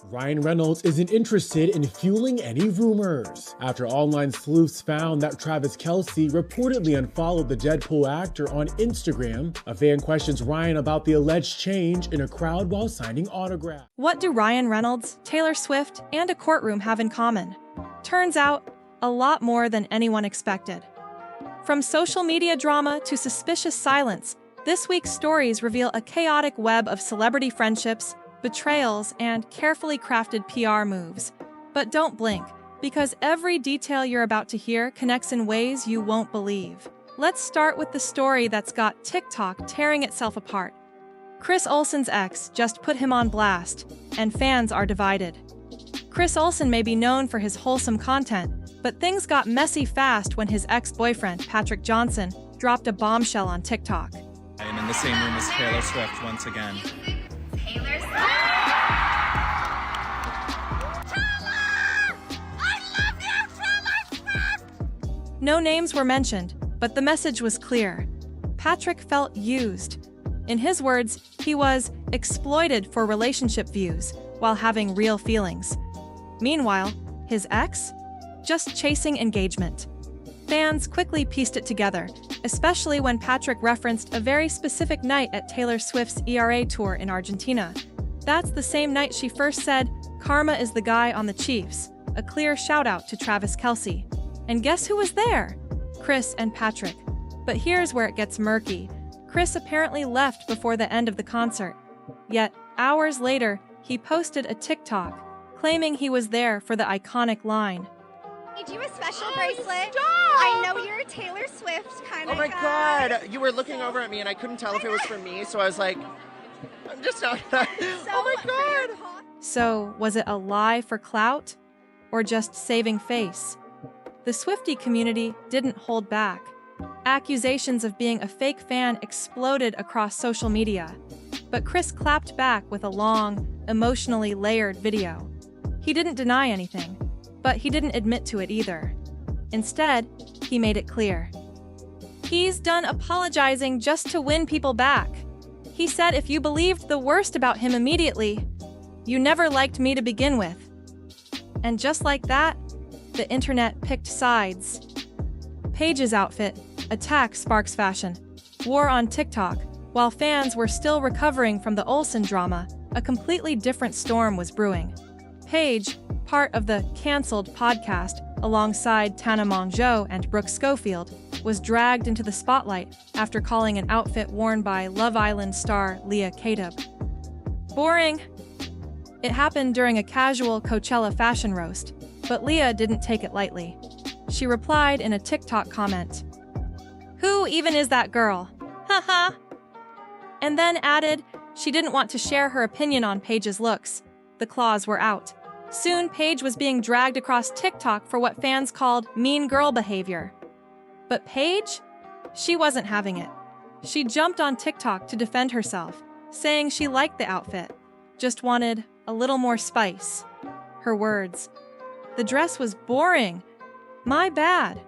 Ryan Reynolds isn't interested in fueling any rumors after online sleuths found that Travis Kelce reportedly unfollowed the Deadpool actor on Instagram. A fan questions Ryan about the alleged change in a crowd while signing autographs. What do Ryan Reynolds, Taylor Swift, and a courtroom have in common? Turns out, a lot more than anyone expected. From social media drama to suspicious silence, this week's stories reveal a chaotic web of celebrity friendships, betrayals, and carefully crafted PR moves. But don't blink, because every detail you're about to hear connects in ways you won't believe. Let's start with the story that's got TikTok tearing itself apart. Chris Olsen's ex just put him on blast, and fans are divided. Chris Olsen may be known for his wholesome content, but things got messy fast when his ex-boyfriend, Patrick Johnson, dropped a bombshell on TikTok. I'm in the same room as Taylor Swift once again. Taylor Swift! No names were mentioned, but the message was clear. Patrick felt used. In his words, he was exploited for relationship views while having real feelings. Meanwhile, his ex? Just chasing engagement. Fans quickly pieced it together, especially when Patrick referenced a very specific night at Taylor Swift's ERA tour in Argentina. That's the same night she first said, "Karma is the guy on the Chiefs," a clear shout-out to Travis Kelce. And guess who was there? Chris and Patrick. But here's where it gets murky. Chris apparently left before the end of the concert. Yet, hours later, he posted a TikTok, claiming he was there for the iconic line. Made you a special bracelet. I know you're a Taylor Swift kind of Oh my guy. God, you were looking over at me and I couldn't tell if it was for me, so I was like, I'm just not that. Oh my God. So, was it a lie for clout? Or just saving face? The Swiftie community didn't hold back. Accusations of being a fake fan exploded across social media. But Chris clapped back with a long, emotionally layered video. He didn't deny anything, but he didn't admit to it either. Instead, he made it clear. He's done apologizing just to win people back. He said if you believed the worst about him immediately, you never liked me to begin with. And just like that, the internet picked sides. Paige's outfit, attack Sparks fashion, war on TikTok. While fans were still recovering from the Olsen drama, a completely different storm was brewing. Paige, part of the Cancelled podcast, alongside Tana Mongeau and Brooke Schofield, was dragged into the spotlight after calling an outfit worn by Love Island star Leah Kadeb boring. It happened during a casual Coachella fashion roast, but Leah didn't take it lightly. She replied in a TikTok comment, "Who even is that girl? Haha." And then added she didn't want to share her opinion on Paige's looks. The claws were out. Soon, Paige was being dragged across TikTok for what fans called mean girl behavior. But Paige? She wasn't having it. She jumped on TikTok to defend herself, saying she liked the outfit, just wanted a little more spice. Her words, "The dress was boring. My bad."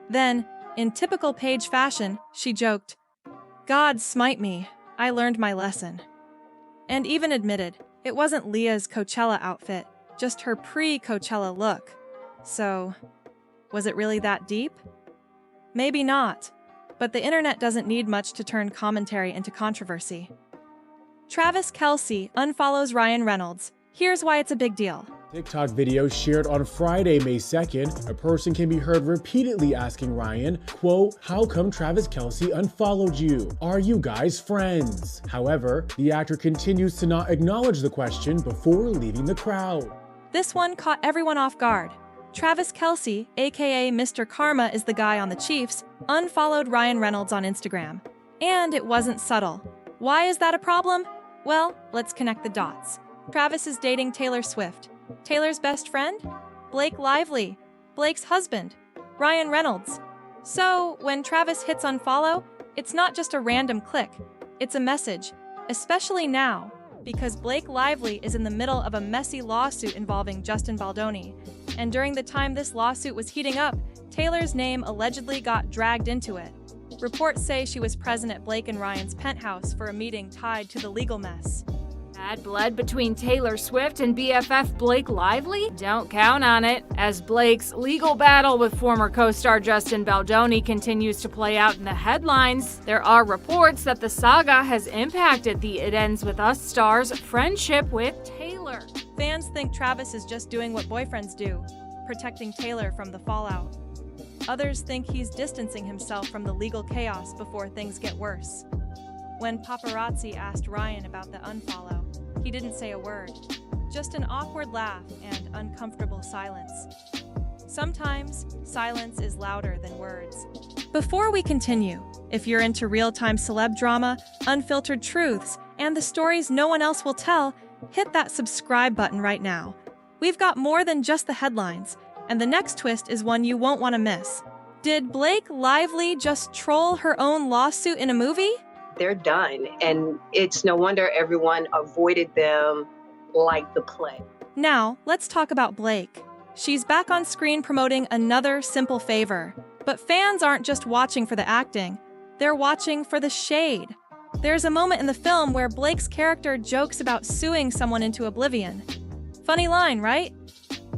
Then, in typical Paige fashion, she joked, "God smite me, I learned my lesson." And even admitted, it wasn't Leah's Coachella outfit, just her pre-Coachella look. So, was it really that deep? Maybe not, but the internet doesn't need much to turn commentary into controversy. Travis Kelce unfollows Ryan Reynolds. Here's why it's a big deal. TikTok video shared on Friday, May 2nd, a person can be heard repeatedly asking Ryan, quote, "How come Travis Kelce unfollowed you? Are you guys friends?" However, the actor continues to not acknowledge the question before leaving the crowd. This one caught everyone off guard. Travis Kelce, aka Mr. Karma is the guy on the Chiefs, unfollowed Ryan Reynolds on Instagram. And it wasn't subtle. Why is that a problem? Well, let's connect the dots. Travis is dating Taylor Swift. Taylor's best friend? Blake Lively. Blake's husband? Ryan Reynolds. So, when Travis hits unfollow, it's not just a random click. It's a message, especially now, because Blake Lively is in the middle of a messy lawsuit involving Justin Baldoni. And during the time this lawsuit was heating up, Taylor's name allegedly got dragged into it. Reports say she was present at Blake and Ryan's penthouse for a meeting tied to the legal mess. Bad blood between Taylor Swift and BFF Blake Lively? Don't count on it, as Blake's legal battle with former co-star Justin Baldoni continues to play out in the headlines. There are reports that the saga has impacted the It Ends With Us star's friendship with Taylor. Fans think Travis is just doing what boyfriends do, protecting Taylor from the fallout. Others think he's distancing himself from the legal chaos before things get worse. When paparazzi asked Ryan about the unfollow, he didn't say a word, just an awkward laugh and uncomfortable silence. Sometimes, silence is louder than words. Before we continue, if you're into real-time celeb drama, unfiltered truths, and the stories no one else will tell, hit that subscribe button right now. We've got more than just the headlines, and the next twist is one you won't want to miss. Did Blake Lively just troll her own lawsuit in a movie? They're done, and it's no wonder everyone avoided them like the plague. Now, let's talk about Blake. She's back on screen promoting another simple favor. But fans aren't just watching for the acting, they're watching for the shade. There's a moment in the film where Blake's character jokes about suing someone into oblivion. Funny line, right?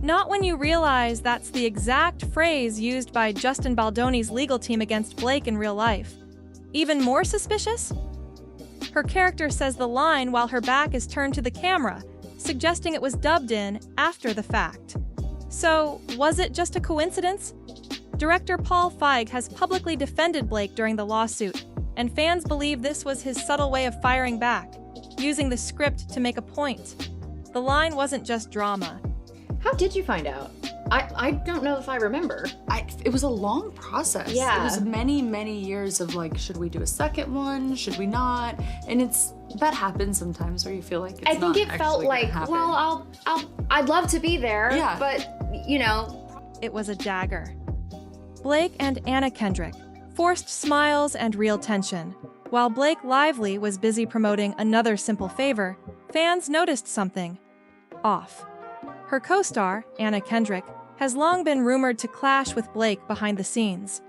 Not when you realize that's the exact phrase used by Justin Baldoni's legal team against Blake in real life. Even more suspicious? Her character says the line while her back is turned to the camera, suggesting it was dubbed in after the fact. So, was it just a coincidence? Director Paul Feig has publicly defended Blake during the lawsuit, and fans believe this was his subtle way of firing back, using the script to make a point. The line wasn't just drama. How did you find out? I don't know if I remember. It was a long process. Yeah. It was many, many years of like, should we do a second one? Should we not? And that happens sometimes where you feel like it's I think not it felt actually like, gonna happen. well, I'd love to be there, Yeah. but you know. It was a dagger. Blake and Anna Kendrick forced smiles and real tension. While Blake Lively was busy promoting another simple favor, fans noticed something off. Her co-star, Anna Kendrick, has long been rumored to clash with Blake behind the scenes.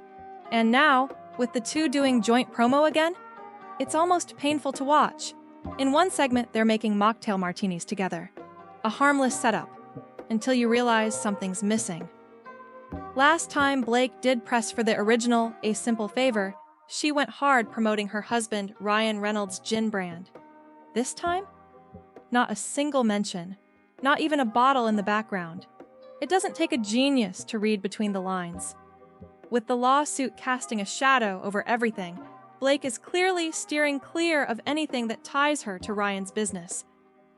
And now, with the two doing joint promo again, it's almost painful to watch. In one segment, they're making mocktail martinis together. A harmless setup, until you realize something's missing. Last time Blake did press for the original A Simple Favor, she went hard promoting her husband Ryan Reynolds' gin brand. This time? Not a single mention. Not even a bottle in the background. It doesn't take a genius to read between the lines. With the lawsuit casting a shadow over everything, Blake is clearly steering clear of anything that ties her to Ryan's business,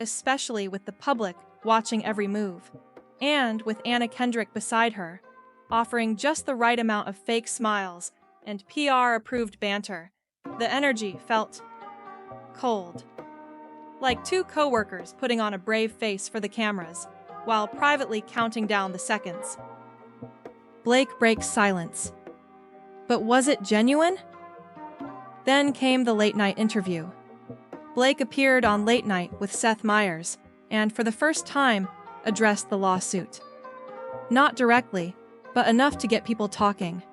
especially with the public watching every move, and with Anna Kendrick beside her, offering just the right amount of fake smiles and PR-approved banter. The energy felt cold. Like two co-workers putting on a brave face for the cameras, while privately counting down the seconds. Blake breaks silence. But was it genuine? Then came the late-night interview. Blake appeared on Late Night with Seth Meyers, and for the first time, addressed the lawsuit. Not directly, but enough to get people talking.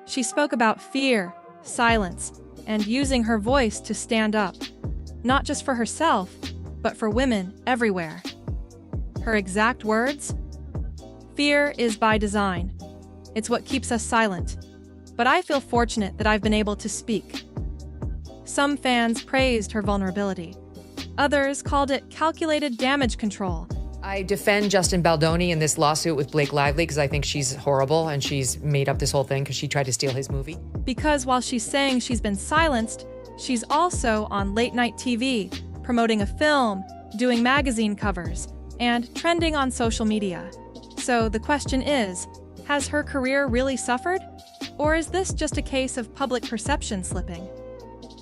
She spoke about fear, silence, and using her voice to stand up, not just for herself, but for women everywhere. Her exact words? Fear is by design. It's what keeps us silent. But I feel fortunate that I've been able to speak. Some fans praised her vulnerability. Others called it calculated damage control. I defend Justin Baldoni in this lawsuit with Blake Lively because I think she's horrible and she's made up this whole thing because she tried to steal his movie. Because while she's saying she's been silenced, she's also on late-night TV, promoting a film, doing magazine covers, and trending on social media. So the question is, has her career really suffered? Or is this just a case of public perception slipping?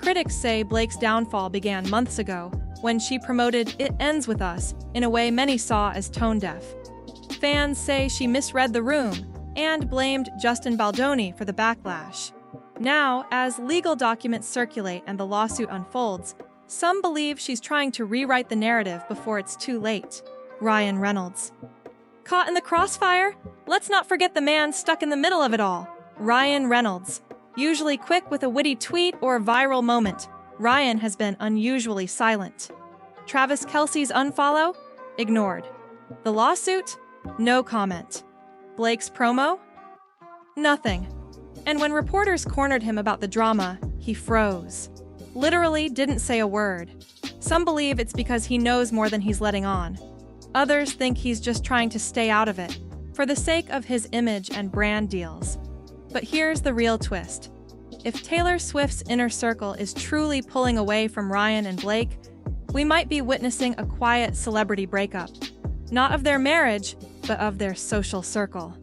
Critics say Blake's downfall began months ago when she promoted It Ends With Us in a way many saw as tone-deaf. Fans say she misread the room and blamed Justin Baldoni for the backlash. Now, as legal documents circulate and the lawsuit unfolds, some believe she's trying to rewrite the narrative before it's too late. Ryan Reynolds. Caught in the crossfire? Let's not forget the man stuck in the middle of it all. Ryan Reynolds. Usually quick with a witty tweet or viral moment, Ryan has been unusually silent. Travis Kelce's unfollow? Ignored. The lawsuit? No comment. Blake's promo? Nothing. And when reporters cornered him about the drama, he froze. Literally didn't say a word. Some believe it's because he knows more than he's letting on. Others think he's just trying to stay out of it, for the sake of his image and brand deals. But here's the real twist. If Taylor Swift's inner circle is truly pulling away from Ryan and Blake, we might be witnessing a quiet celebrity breakup. Not of their marriage, but of their social circle.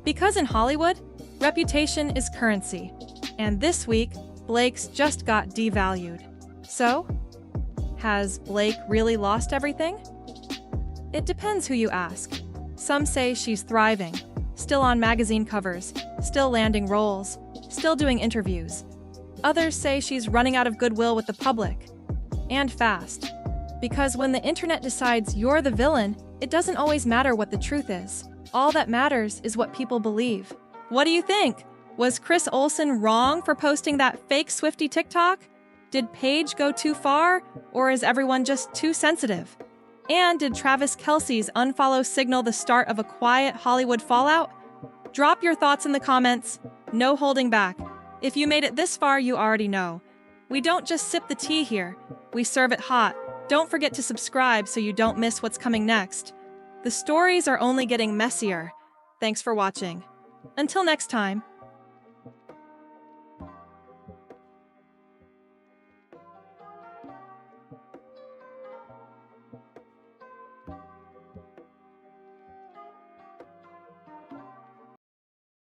Because in Hollywood, reputation is currency, and this week, Blake's just got devalued. So, has Blake really lost everything? It depends who you ask. Some say she's thriving, still on magazine covers, still landing roles, still doing interviews. Others say she's running out of goodwill with the public. And fast. Because when the internet decides you're the villain, it doesn't always matter what the truth is. All that matters is what people believe. What do you think? Was Chris Olsen wrong for posting that fake Swiftie TikTok? Did Paige go too far, or is everyone just too sensitive? And did Travis Kelce's unfollow signal the start of a quiet Hollywood fallout? Drop your thoughts in the comments. No holding back. If you made it this far, you already know. We don't just sip the tea here. We serve it hot. Don't forget to subscribe so you don't miss what's coming next. The stories are only getting messier. Thanks for watching. Until next time.